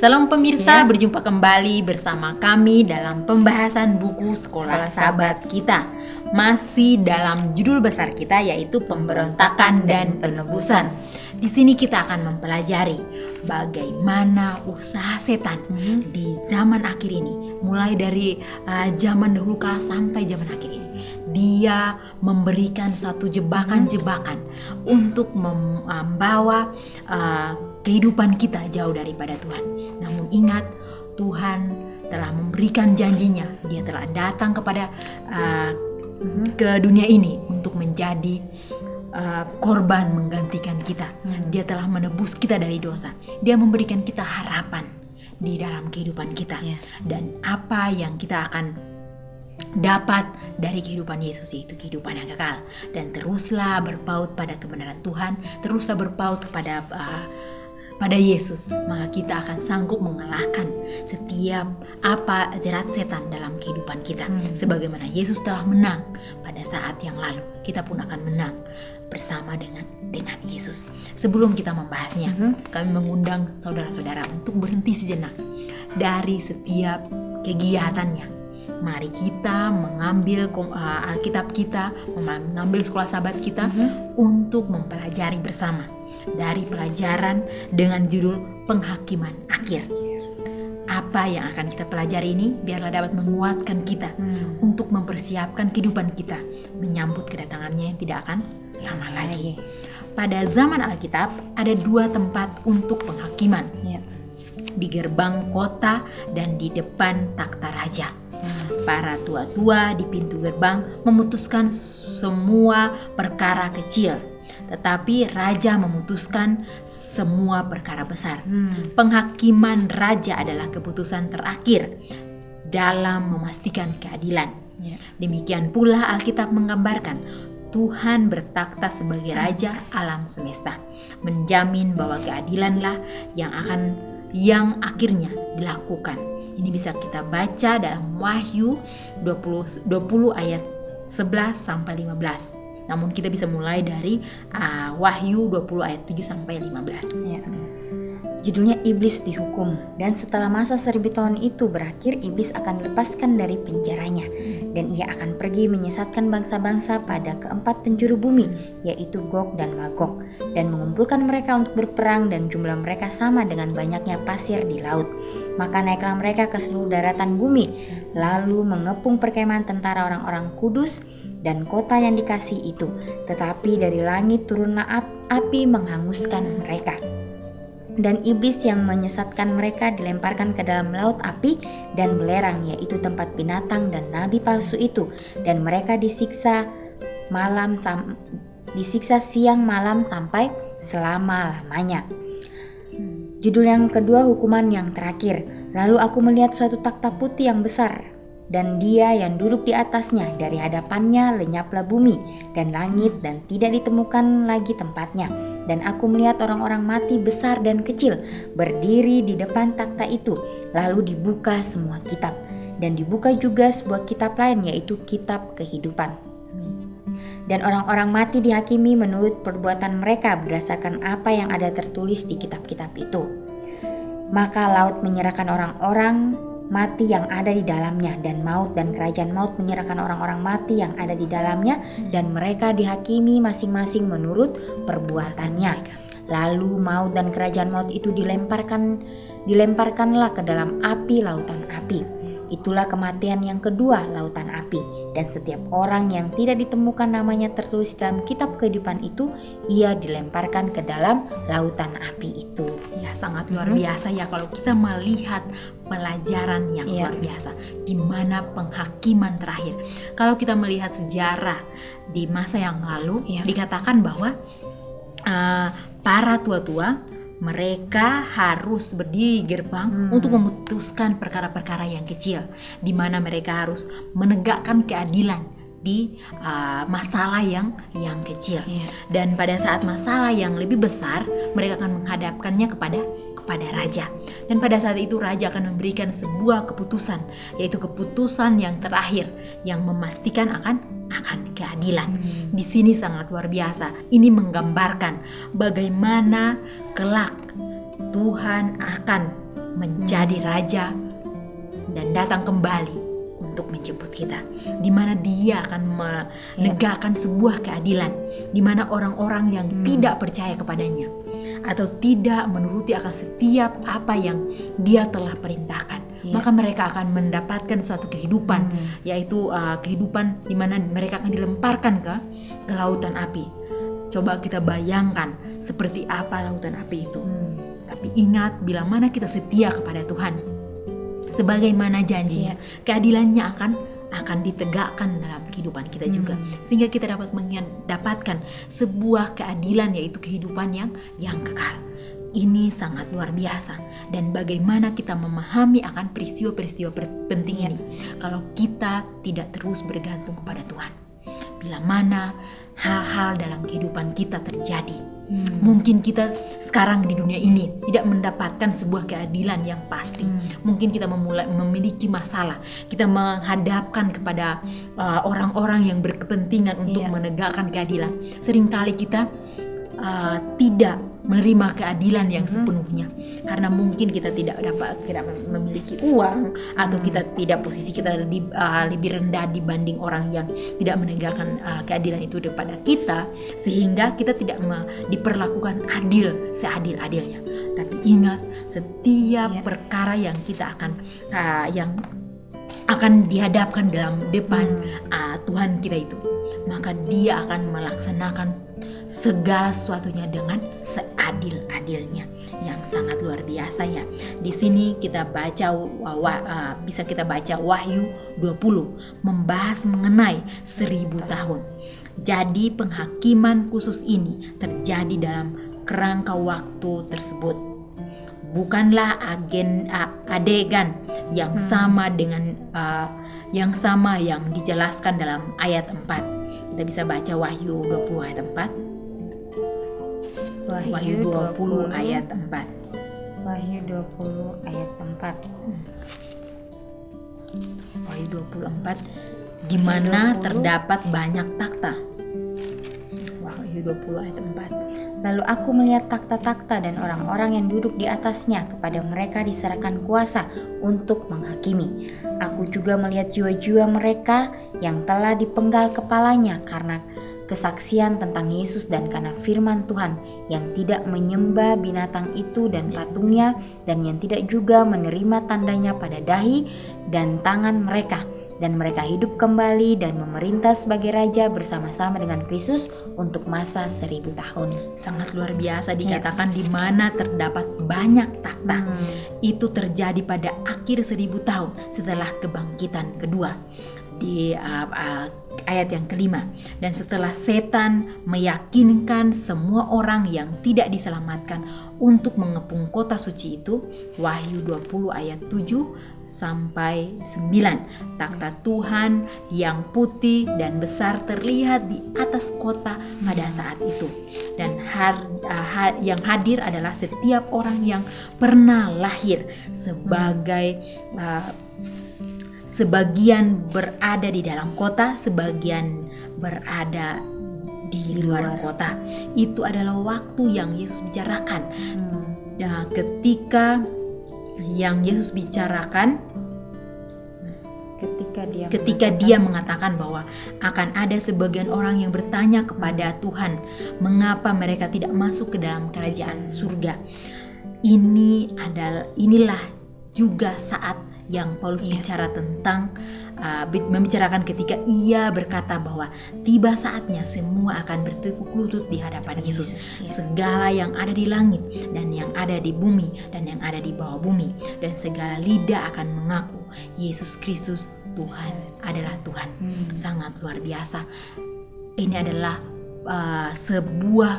Salam pemirsa, berjumpa kembali bersama kami dalam pembahasan buku Sekolah Sahabat kita. Masih dalam judul besar kita, yaitu Pemberontakan dan Penebusan. Di sini kita akan mempelajari bagaimana usaha setan di zaman akhir ini, mulai dari zaman dahulu kala sampai zaman akhir ini. Dia memberikan suatu jebakan-jebakan untuk membawa kehidupan kita jauh daripada Tuhan. Namun ingat, Tuhan telah memberikan janjinya. Dia telah datang kepada ke dunia ini untuk menjadi korban menggantikan kita. Dia telah menebus kita dari dosa. Dia memberikan kita harapan di dalam kehidupan kita. Dan apa yang kita akan dapat dari kehidupan Yesus, yaitu kehidupan yang kekal. Dan teruslah berpaut pada kebenaran Tuhan, teruslah berpaut pada Yesus, maka kita akan sanggup mengalahkan setiap apa jerat setan dalam kehidupan kita. Sebagaimana Yesus telah menang pada saat yang lalu, kita pun akan menang bersama dengan Yesus. Sebelum kita membahasnya, kami mengundang saudara-saudara untuk berhenti sejenak dari setiap kegiatannya. Mari kita mengambil Alkitab kita, mengambil sekolah sahabat kita untuk mempelajari bersama dari pelajaran dengan judul Penghakiman Akhir. Apa yang akan kita pelajari ini biarlah dapat menguatkan kita untuk mempersiapkan kehidupan kita menyambut kedatangannya yang tidak akan lama lagi. Pada zaman Alkitab ada dua tempat untuk penghakiman, di gerbang kota dan di depan takhta raja. Para tua-tua di pintu gerbang memutuskan semua perkara kecil, tetapi raja memutuskan semua perkara besar. Penghakiman raja adalah keputusan terakhir dalam memastikan keadilan. Demikian pula Alkitab menggambarkan Tuhan bertakhta sebagai raja alam semesta, menjamin bahwa keadilanlah yang akhirnya dilakukan. Ini bisa kita baca dalam Wahyu 20 ayat 11 sampai 15. Namun kita bisa mulai dari Wahyu 20 ayat 7 sampai 15. Judulnya Iblis Dihukum. Dan setelah masa 1000 tahun itu berakhir, iblis akan dilepaskan dari penjaranya, dan ia akan pergi menyesatkan bangsa-bangsa pada keempat penjuru bumi, yaitu Gog dan Magog, dan mengumpulkan mereka untuk berperang, dan jumlah mereka sama dengan banyaknya pasir di laut. Maka naiklah mereka ke seluruh daratan bumi, lalu mengepung perkemahan tentara orang-orang kudus dan kota yang dikasih itu. Tetapi dari langit turunlah api menghanguskan mereka. Dan iblis yang menyesatkan mereka dilemparkan ke dalam laut api dan belerang, yaitu tempat binatang dan nabi palsu itu. Dan mereka disiksa siang malam sampai selama-lamanya. Judul yang kedua, hukuman yang terakhir. Lalu aku melihat suatu takhta putih yang besar, dan dia yang duduk di atasnya. Dari hadapannya lenyaplah bumi dan langit, dan tidak ditemukan lagi tempatnya. Dan aku melihat orang-orang mati besar dan kecil berdiri di depan takhta itu. Lalu dibuka semua kitab, dan dibuka juga sebuah kitab lain, yaitu kitab kehidupan. Dan orang-orang mati dihakimi menurut perbuatan mereka berdasarkan apa yang ada tertulis di kitab-kitab itu. Maka laut menyerahkan orang-orang mati yang ada di dalamnya, dan maut dan kerajaan maut menyerahkan orang-orang mati yang ada di dalamnya, dan mereka dihakimi masing-masing menurut perbuatannya. Lalu maut dan kerajaan maut itu dilemparkanlah ke dalam api, lautan api. Itulah kematian yang kedua, lautan api. Dan setiap orang yang tidak ditemukan namanya tertulis dalam kitab kehidupan itu, ia dilemparkan ke dalam lautan api itu. Ya, sangat luar biasa ya kalau kita melihat pelajaran yang luar biasa di mana penghakiman terakhir. Kalau kita melihat sejarah di masa yang lalu, dikatakan bahwa para tua-tua mereka harus berdiri di gerbang untuk memutuskan perkara-perkara yang kecil, di mana mereka harus menegakkan keadilan di masalah yang kecil. Dan pada saat masalah yang lebih besar, mereka akan menghadapkannya kepada raja. Dan pada saat itu raja akan memberikan sebuah keputusan, yaitu keputusan yang terakhir yang memastikan akan keadilan. Di sini sangat luar biasa. Ini menggambarkan bagaimana kelak Tuhan akan menjadi raja dan datang kembali untuk menjemput kita, di mana Dia akan menegakkan sebuah keadilan, di mana orang-orang yang tidak percaya kepadanya atau tidak menuruti akan setiap apa yang Dia telah perintahkan, maka mereka akan mendapatkan suatu kehidupan, yaitu kehidupan di mana mereka akan dilemparkan ke lautan api. Coba kita bayangkan seperti apa lautan api itu. Tapi ingat, bila mana kita setia kepada Tuhan, sebagaimana janjinya, keadilannya akan ditegakkan dalam kehidupan kita juga, sehingga kita dapat mendapatkan sebuah keadilan, yaitu kehidupan yang kekal. Ini sangat luar biasa. Dan bagaimana kita memahami akan peristiwa-peristiwa penting ini kalau kita tidak terus bergantung kepada Tuhan. Bila mana hal-hal dalam kehidupan kita terjadi, mungkin kita sekarang di dunia ini tidak mendapatkan sebuah keadilan yang pasti. Mungkin kita memiliki masalah, kita menghadapkan kepada orang-orang yang berkepentingan untuk menegakkan keadilan. Seringkali kita tidak menerima keadilan yang sepenuhnya, karena mungkin kita tidak memiliki uang, atau kita tidak, posisi kita lebih rendah dibanding orang yang tidak menegakkan keadilan itu daripada kita, sehingga kita tidak diperlakukan adil seadil-adilnya. Tapi ingat, setiap perkara yang kita akan dihadapkan dalam depan Tuhan kita itu, maka Dia akan melaksanakan segala sesuatunya dengan seadil-adilnya, yang sangat luar biasa ya. Di sini kita baca bisa kita baca Wahyu 20 membahas mengenai 1000 tahun. Jadi penghakiman khusus ini terjadi dalam kerangka waktu tersebut. Bukanlah adegan yang sama dengan yang dijelaskan dalam ayat 4. Kita bisa baca Wahyu 20 ayat 4. Wahyu 20 ayat 4. Wahyu 20 ayat 4. Wahyu 24, di mana terdapat banyak takhta. Wahyu 20 ayat 4. Lalu aku melihat takhta-takhta dan orang-orang yang duduk di atasnya, kepada mereka diserahkan kuasa untuk menghakimi. Aku juga melihat jiwa-jiwa mereka yang telah dipenggal kepalanya karena kesaksian tentang Yesus dan karena firman Tuhan, yang tidak menyembah binatang itu dan patungnya, dan yang tidak juga menerima tandanya pada dahi dan tangan mereka. Dan mereka hidup kembali dan memerintah sebagai raja bersama-sama dengan Kristus untuk masa 1000 tahun. Sangat luar biasa dikatakan di mana terdapat banyak takhta. Itu terjadi pada akhir 1000 tahun setelah kebangkitan kedua. Di ayat yang kelima, dan setelah setan meyakinkan semua orang yang tidak diselamatkan untuk mengepung kota suci itu, Wahyu 20 ayat 7 sampai 9, takhta Tuhan yang putih dan besar terlihat di atas kota pada saat itu, dan yang hadir adalah setiap orang yang pernah lahir sebagian berada di dalam kota, sebagian berada di luar kota. Itu adalah waktu yang Yesus bicarakan. Dan ketika yang Yesus bicarakan, ketika dia mengatakan bahwa akan ada sebagian orang yang bertanya kepada Tuhan, mengapa mereka tidak masuk ke dalam kerajaan surga. Inilah juga saat yang Paulus bicara tentang membicarakan ketika ia berkata bahwa tiba saatnya semua akan bertekuk lutut di hadapan Yesus. Segala yang ada di langit dan yang ada di bumi dan yang ada di bawah bumi, dan segala lidah akan mengaku Yesus Kristus Tuhan adalah Tuhan. Sangat luar biasa. Ini adalah sebuah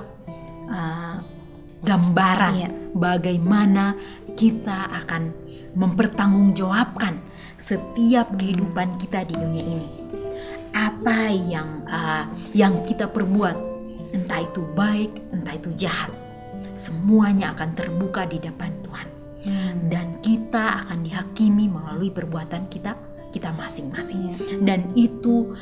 gambaran bagaimana kita akan mempertanggungjawabkan setiap kehidupan kita di dunia ini. Apa yang kita perbuat, entah itu baik, entah itu jahat, semuanya akan terbuka di depan Tuhan. Dan kita akan dihakimi melalui perbuatan kita masing-masing. Dan itu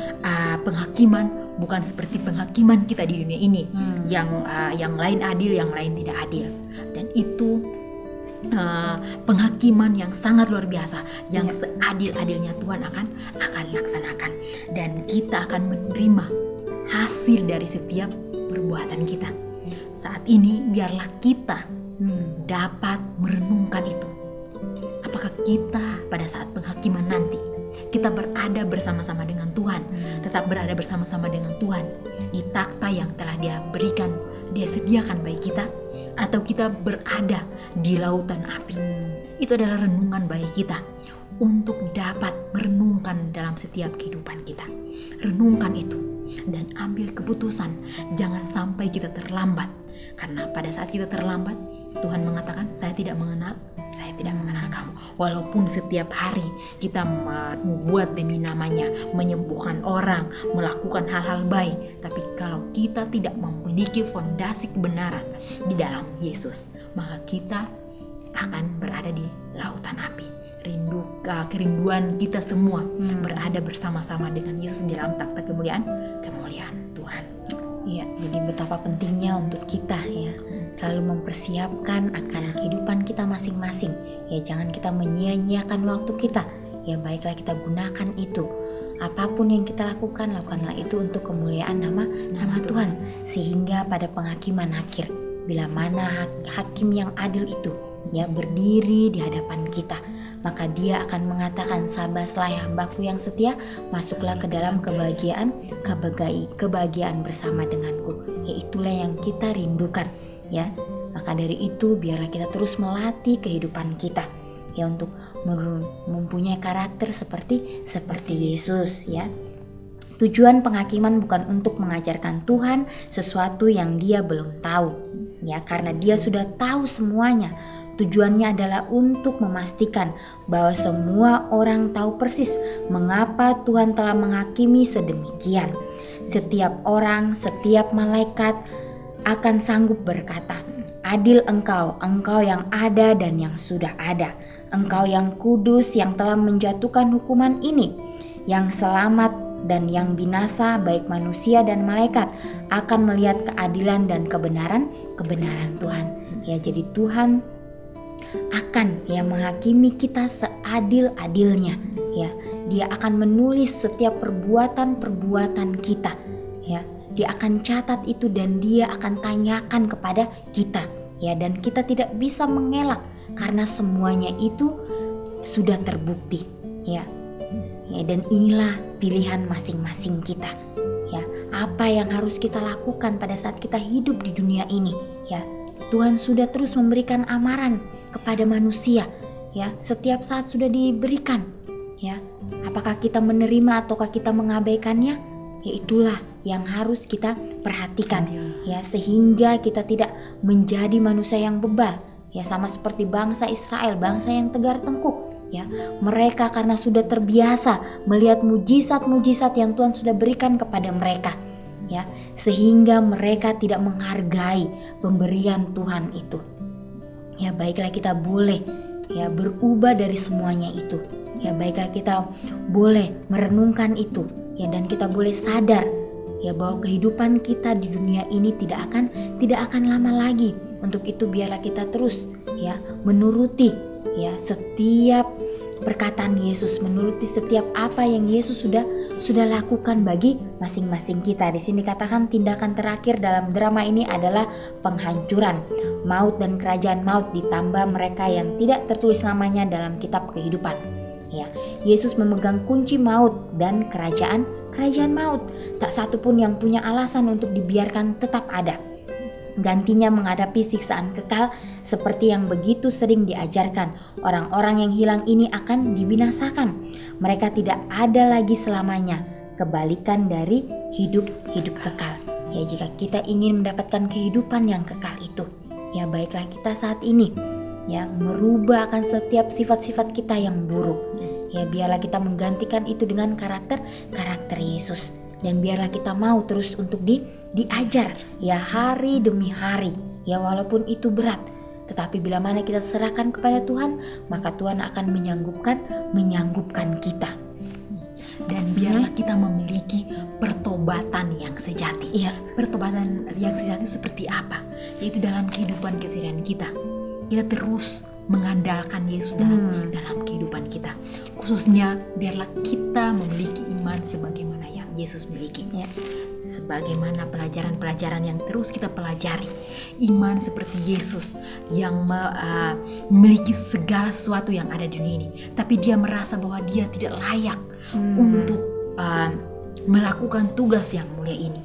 penghakiman bukan seperti penghakiman kita di dunia ini, yang lain adil, yang lain tidak adil. Dan itu penghakiman yang sangat luar biasa, yang seadil-adilnya Tuhan akan laksanakan, dan kita akan menerima hasil dari setiap perbuatan kita. Saat ini biarlah kita dapat merenungkan itu. Apakah kita pada saat penghakiman nanti kita berada bersama-sama dengan Tuhan, tetap berada bersama-sama dengan Tuhan di takhta yang telah Dia berikan, Dia sediakan bagi kita, atau kita berada di lautan api? Itu adalah renungan bagi kita untuk dapat merenungkan dalam setiap kehidupan kita. Renungkan itu dan ambil keputusan, jangan sampai kita terlambat. Karena pada saat kita terlambat, Tuhan mengatakan, saya tidak mengenal kamu. Walaupun setiap hari kita membuat demi namanya, menyembuhkan orang, melakukan hal-hal baik, tapi kalau kita tidak memiliki fondasi kebenaran di dalam Yesus, maka kita akan berada di lautan api. Kerinduan kita semua berada bersama-sama dengan Yesus di dalam takhta kemuliaan Tuhan. Iya, jadi betapa pentingnya untuk kita ya selalu mempersiapkan akan kehidupan kita masing-masing. Ya, jangan kita menyia-nyiakan waktu kita. Ya, baiklah kita gunakan itu. Apapun yang kita lakukan, lakukanlah itu untuk kemuliaan nama Tuhan. Sehingga pada penghakiman akhir, bila mana hakim yang adil itu ya berdiri di hadapan kita, maka dia akan mengatakan, sabaslah hambaku yang setia, masuklah ke dalam kebahagiaan bersama denganku. Ya, itulah yang kita rindukan ya. Maka dari itu biarlah kita terus melatih kehidupan kita ya untuk mempunyai karakter seperti Yesus ya. Tujuan penghakiman bukan untuk mengajarkan Tuhan sesuatu yang Dia belum tahu ya, karena Dia sudah tahu semuanya. Tujuannya adalah untuk memastikan bahwa semua orang tahu persis mengapa Tuhan telah menghakimi sedemikian. Setiap orang, setiap malaikat akan sanggup berkata, adil engkau yang ada dan yang sudah ada. Engkau yang kudus yang telah menjatuhkan hukuman ini. Yang selamat dan yang binasa, baik manusia dan malaikat, akan melihat keadilan dan kebenaran Tuhan. Ya, jadi Tuhan akan ya menghakimi kita seadil-adilnya ya. Dia akan menulis setiap perbuatan kita ya. Dia akan catat itu dan Dia akan tanyakan kepada kita ya, dan kita tidak bisa mengelak karena semuanya itu sudah terbukti ya. Ya, dan inilah pilihan masing-masing kita ya. Apa yang harus kita lakukan pada saat kita hidup di dunia ini ya. Tuhan sudah terus memberikan amaran kepada manusia ya, setiap saat sudah diberikan ya. Apakah kita menerima ataukah kita mengabaikannya? Ya, itulah yang harus kita perhatikan ya, sehingga kita tidak menjadi manusia yang bebal ya, sama seperti bangsa Israel, bangsa yang tegar tengkuk ya. Mereka karena sudah terbiasa melihat mujizat-mujizat yang Tuhan sudah berikan kepada mereka ya, sehingga mereka tidak menghargai pemberian Tuhan itu. Ya, baiklah kita boleh ya berubah dari semuanya itu. Ya, baiklah kita boleh merenungkan itu ya, dan kita boleh sadar ya bahwa kehidupan kita di dunia ini tidak akan lama lagi. Untuk itu biarlah kita terus ya menuruti ya setiap perkataan Yesus, menuruti setiap apa yang Yesus sudah lakukan bagi masing-masing kita. Di sini dikatakan tindakan terakhir dalam drama ini adalah penghancuran, maut dan kerajaan maut ditambah mereka yang tidak tertulis namanya dalam kitab kehidupan. Ya, Yesus memegang kunci maut dan kerajaan maut. Tak satu pun yang punya alasan untuk dibiarkan tetap ada. Gantinya menghadapi siksaan kekal seperti yang begitu sering diajarkan. Orang-orang yang hilang ini akan dibinasakan. Mereka tidak ada lagi selamanya. Kebalikan dari hidup kekal. Ya, jika kita ingin mendapatkan kehidupan yang kekal itu, ya baiklah kita saat ini ya merubah akan setiap sifat-sifat kita yang buruk. Ya, biarlah kita menggantikan itu dengan karakter Yesus. Dan biarlah kita mau terus untuk diajar ya hari demi hari ya, walaupun itu berat, tetapi bila mana kita serahkan kepada Tuhan, maka Tuhan akan menyanggup-kan kita. Dan biarlah kita memiliki pertobatan yang sejati. Iya, pertobatan yang sejati seperti apa? Yaitu dalam kehidupan keseharian kita terus mengandalkan Yesus dalam kehidupan kita. Khususnya biarlah kita memiliki iman sebagaimana yang Yesus miliki. Sebagaimana pelajaran-pelajaran yang terus kita pelajari, iman seperti Yesus yang memiliki segala sesuatu yang ada di dunia ini, tapi dia merasa bahwa dia tidak layak untuk melakukan tugas yang mulia ini,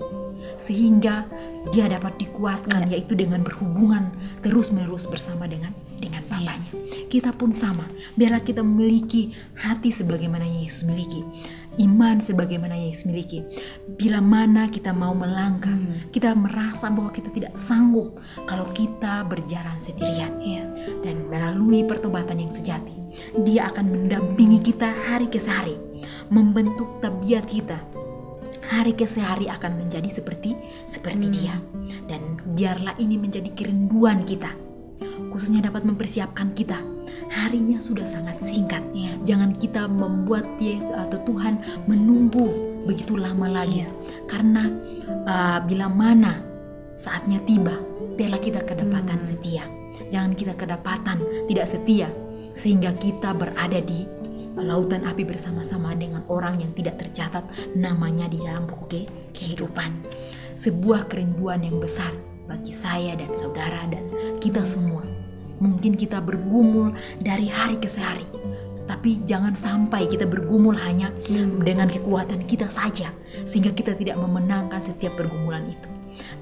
sehingga dia dapat dikuatkan, yaitu dengan berhubungan terus-menerus bersama dengan Bapaknya. Kita pun sama, biarlah kita memiliki hati sebagaimana Yesus miliki, iman sebagaimana Yesus miliki. Bila mana kita mau melangkah, kita merasa bahwa kita tidak sanggup kalau kita berjalan sendirian, dan melalui pertobatan yang sejati, Dia akan mendampingi kita hari ke hari, membentuk tabiat kita. Hari ke hari akan menjadi seperti Dia, dan biarlah ini menjadi kerinduan kita, khususnya dapat mempersiapkan kita. Harinya sudah sangat singkat. Jangan kita membuat Yesus atau Tuhan menunggu begitu lama lagi. Karena bila mana saatnya tiba, biarlah kita kedapatan setia. Jangan kita kedapatan tidak setia, sehingga kita berada di lautan api bersama-sama dengan orang yang tidak tercatat namanya di dalam buku kehidupan. Sebuah kerinduan yang besar bagi saya dan saudara dan kita semua. Mungkin kita bergumul dari hari ke hari, tapi jangan sampai kita bergumul hanya dengan kekuatan kita saja, sehingga kita tidak memenangkan setiap pergumulan itu.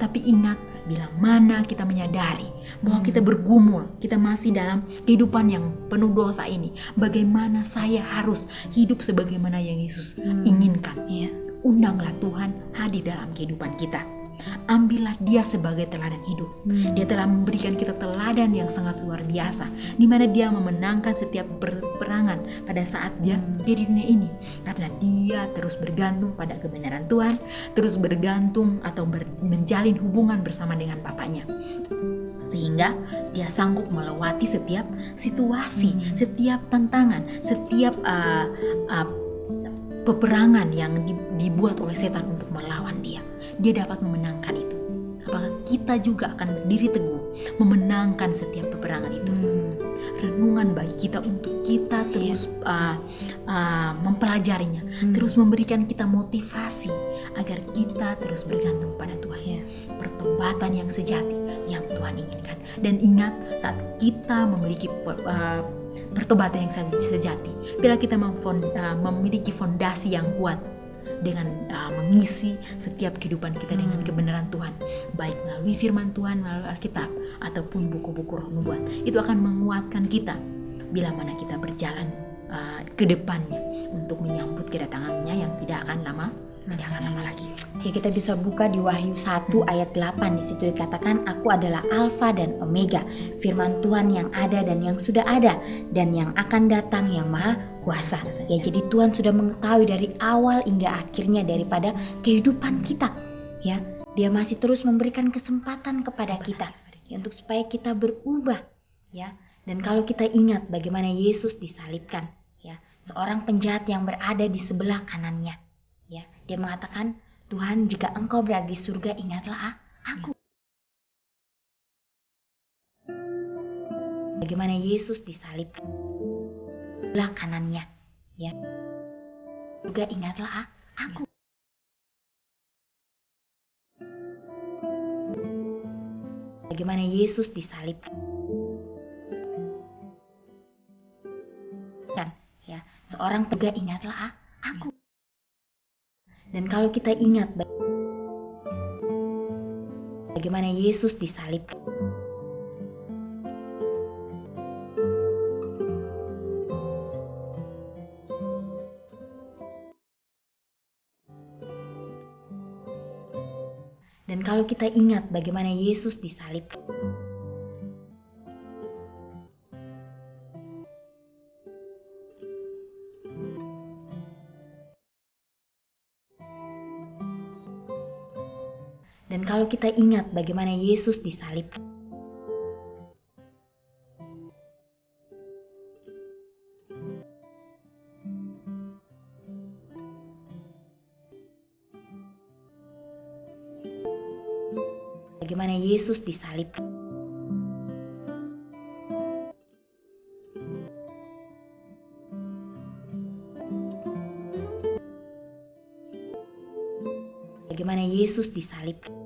Tapi ingat, bila mana kita menyadari bahwa kita bergumul, kita masih dalam kehidupan yang penuh dosa ini, bagaimana saya harus hidup sebagaimana yang Yesus inginkan. Undanglah Tuhan hadir dalam kehidupan kita. Ambillah Dia sebagai teladan hidup. Dia telah memberikan kita teladan yang sangat luar biasa, di mana Dia memenangkan setiap peperangan pada saat Dia di dunia ini, karena Dia terus bergantung pada kebenaran Tuhan, terus bergantung atau menjalin hubungan bersama dengan Bapaknya, sehingga Dia sanggup melewati setiap situasi, setiap tantangan, setiap peperangan yang dibuat oleh setan untuk melawan Dia. Dia dapat memenangkan itu. Apakah kita juga akan berdiri teguh memenangkan setiap peperangan itu? Renungan bagi kita untuk kita terus mempelajarinya, terus memberikan kita motivasi agar kita terus bergantung pada Tuhan. Pertobatan yang sejati yang Tuhan inginkan. Dan ingat, saat kita memiliki pertobatan yang sejati, bila kita memiliki fondasi yang kuat dengan mengisi setiap kehidupan kita dengan kebenaran Tuhan, baik melalui firman Tuhan, melalui Alkitab, ataupun buku-buku roh nubuat, itu akan menguatkan kita bila mana kita berjalan ke depannya untuk menyambut kedatangannya yang tidak akan lama lagi. Ya, kita bisa buka di Wahyu 1 ayat 8. Di situ dikatakan, aku adalah Alfa dan Omega, firman Tuhan yang ada dan yang sudah ada dan yang akan datang, yang maha kuasa. Ya, jadi Tuhan sudah mengetahui dari awal hingga akhirnya daripada kehidupan kita. Ya, Dia masih terus memberikan kesempatan kepada kita ya, untuk supaya kita berubah. Ya, dan kalau kita ingat bagaimana Yesus disalibkan, ya, seorang penjahat yang berada di sebelah kanannya. Ya, Dia mengatakan, Tuhan, jika Engkau berada di surga, ingatlah aku. Bagaimana Yesus disalibkan sebelah kanannya, ya, juga ingatlah aku. Bagaimana Yesus disalibkan, ya, seorang juga ingatlah aku. Dan kalau kita ingat bagaimana Yesus disalibkan, dan kalau kita ingat bagaimana Yesus disalibkan, bagaimana Yesus disalibkan, bagaimana Yesus disalibkan.